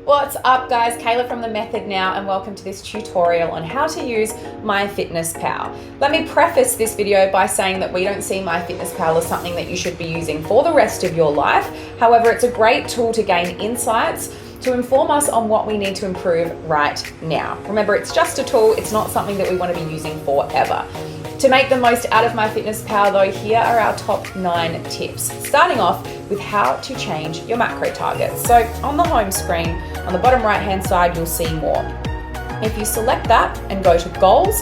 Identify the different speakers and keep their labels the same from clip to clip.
Speaker 1: What's up guys, Kayla from The Method Now, and welcome to this tutorial on how to use MyFitnessPal. Let me preface this video by saying that we don't see MyFitnessPal as something that you should be using for the rest of your life. However, it's a great tool to gain insights to inform us on what we need to improve right now. Remember, it's just a tool, it's not something that we want to be using forever. To make the most out of MyFitnessPal though, here are our top 9 tips. Starting off with how to change your macro targets. So on the home screen, on the bottom right hand side, you'll see more. If you select that and go to goals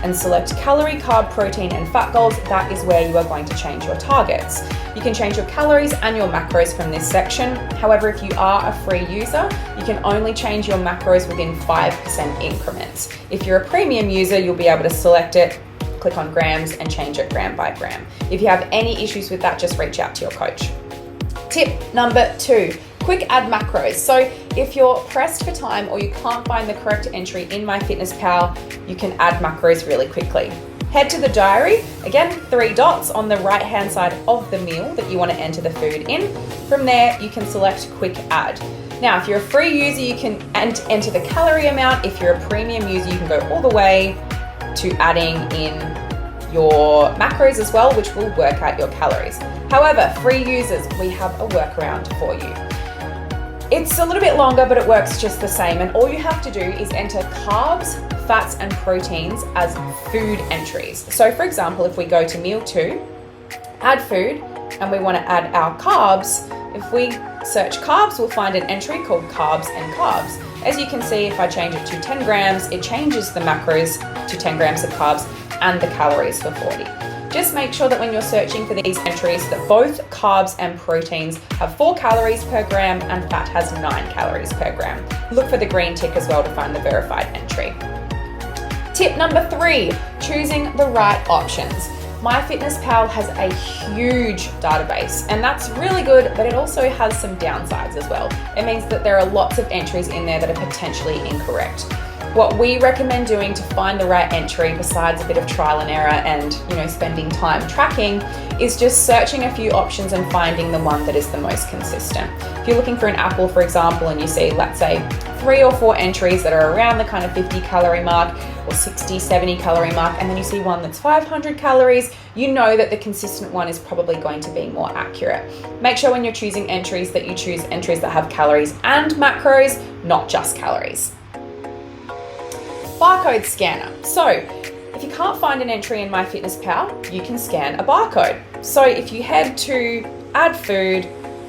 Speaker 1: and select calorie, carb, protein and fat goals, that is where you are going to change your targets. You can change your calories and your macros from this section. However, if you are a free user, you can only change your macros within 5% increments. If you're a premium user, you'll be able to select it, click on grams and change it gram by gram. If you have any issues with that, just reach out to your coach. Tip number 2, quick add macros. So if you're pressed for time or you can't find the correct entry in MyFitnessPal, you can add macros really quickly. Head to the diary, again, 3 dots on the right hand side of the meal that you want to enter the food in. From there, you can select quick add. Now, if you're a free user, you can enter the calorie amount. If you're a premium user, you can go all the way to adding in your macros as well, which will work out your calories. However, free users, we have a workaround for you. It's a little bit longer, but it works just the same. And all you have to do is enter carbs, fats, and proteins as food entries. So for example, if we go to meal 2, add food, and we want to add our carbs, if we search carbs, we'll find an entry called carbs and carbs. As you can see, if I change it to 10 grams, it changes the macros to 10 grams of carbs and the calories for 40. Just make sure that when you're searching for these entries that both carbs and proteins have 4 calories per gram and fat has 9 calories per gram. Look for the green tick as well to find the verified entry. Tip number 3, choosing the right options. MyFitnessPal has a huge database, and that's really good, but it also has some downsides as well. It means that there are lots of entries in there that are potentially incorrect. What we recommend doing to find the right entry, besides a bit of trial and error and spending time tracking, is just searching a few options and finding the one that is the most consistent. If you're looking for an apple, for example, and you see, let's say, 3 or 4 entries that are around the kind of 50 calorie mark or 60, 70 calorie mark, and then you see one that's 500 calories, you know that the consistent one is probably going to be more accurate. Make sure when you're choosing entries that you choose entries that have calories and macros, not just calories. Barcode scanner. So if you can't find an entry in MyFitnessPal, you can scan a barcode. So if you head to add food,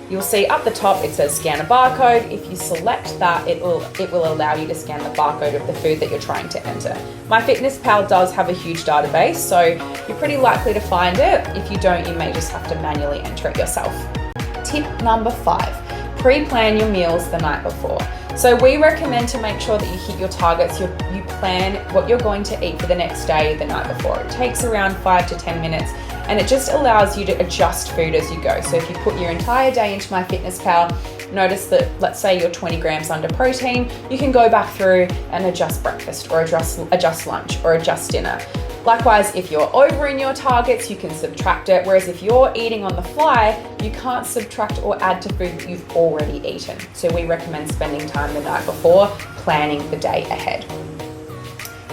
Speaker 1: you'll see up the top it says scan a barcode. If you select that, it will allow you to scan the barcode of the food that you're trying to enter. MyFitnessPal does have a huge database, so you're pretty likely to find it. If you don't, you may just have to manually enter it yourself. Tip number 5, pre-plan your meals the night before. So we recommend to make sure that you hit your targets, you plan what you're going to eat for the next day the night before. It takes around 5 to 10 minutes, and it just allows you to adjust food as you go. So if you put your entire day into MyFitnessPal, notice that, let's say you're 20 grams under protein, you can go back through and adjust breakfast or adjust lunch or adjust dinner. Likewise, if you're over in your targets, you can subtract it. Whereas if you're eating on the fly, you can't subtract or add to food that you've already eaten. So we recommend spending time the night before, planning the day ahead.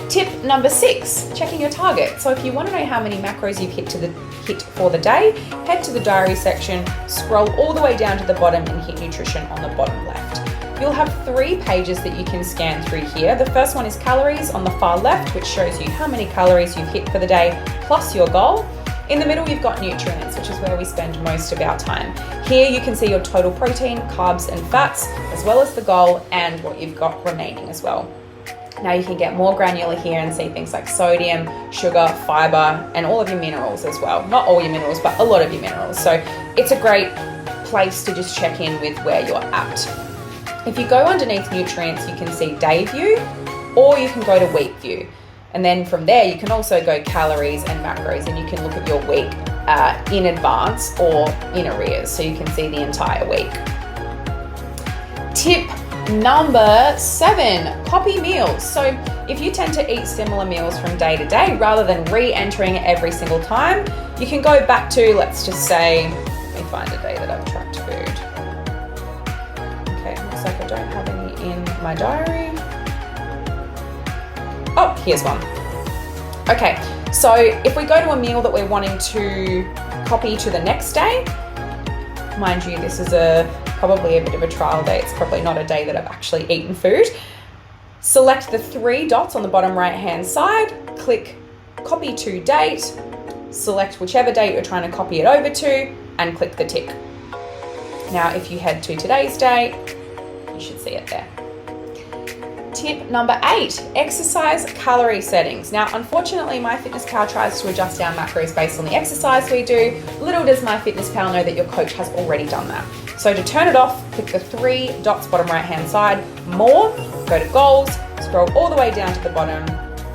Speaker 1: Tip number 6, checking your target. So if you want to know how many macros you've hit for the day, head to the diary section, scroll all the way down to the bottom and hit nutrition on the bottom left. You'll have 3 pages that you can scan through here. The first one is calories on the far left, which shows you how many calories you've hit for the day plus your goal. In the middle, you've got nutrients, which is where we spend most of our time. Here you can see your total protein, carbs and fats, as well as the goal and what you've got remaining as well. Now you can get more granular here and see things like sodium, sugar, fiber, and all of your minerals as well. Not all your minerals, but a lot of your minerals. So it's a great place to just check in with where you're at. If you go underneath nutrients, you can see day view, or you can go to week view. And then from there, you can also go calories and macros, and you can look at your week in advance or in arrears, so you can see the entire week. Tip number 7, copy meals. So if you tend to eat similar meals from day to day, rather than re-entering it every single time, you can go back to, let's just say, let me find a day that I've tracked food. Okay, looks like I don't have any in my diary. Oh, here's one. Okay, so if we go to a meal that we're wanting to copy to the next day, mind you, this is probably a bit of a trial day. It's probably not a day that I've actually eaten food. Select the 3 dots on the bottom right-hand side, click copy to date, select whichever date you're trying to copy it over to, and click the tick. Now, if you head to today's date, you should see it there. Tip number 8, exercise calorie settings. Now, unfortunately, MyFitnessPal tries to adjust our macros based on the exercise we do. Little does MyFitnessPal know that your coach has already done that. So to turn it off, click the 3 dots bottom right-hand side, more, go to goals, scroll all the way down to the bottom,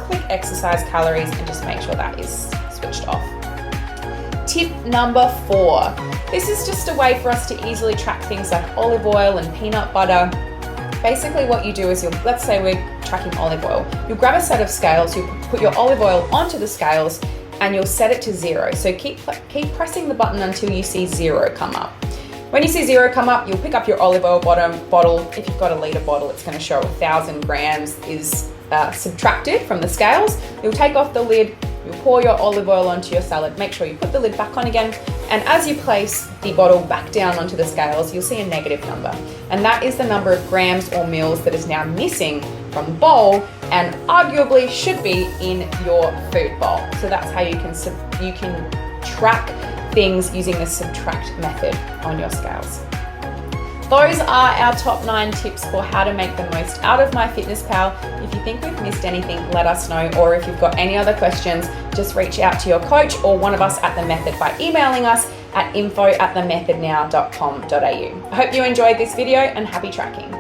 Speaker 1: click exercise calories, and just make sure that is switched off. Tip number 4. This is just a way for us to easily track things like olive oil and peanut butter. Basically what you do is let's say we're tracking olive oil. You'll grab a set of scales, you'll put your olive oil onto the scales, and you'll set it to 0. So keep pressing the button until you see 0 come up. When you see 0 come up, you'll pick up your olive oil bottle. If you've got a litre bottle, it's going to show 1,000 grams is subtracted from the scales. You'll take off the lid, you'll pour your olive oil onto your salad. Make sure you put the lid back on again. And as you place the bottle back down onto the scales, you'll see a negative number. And that is the number of grams or mils that is now missing from the bowl and arguably should be in your food bowl. So that's how you can track things using the subtract method on your scales. Those are our top 9 tips for how to make the most out of MyFitnessPal. If you think we've missed anything, let us know. Or if you've got any other questions, just reach out to your coach or one of us at The Method by emailing us at info@themethodnow.com.au. I hope you enjoyed this video and happy tracking.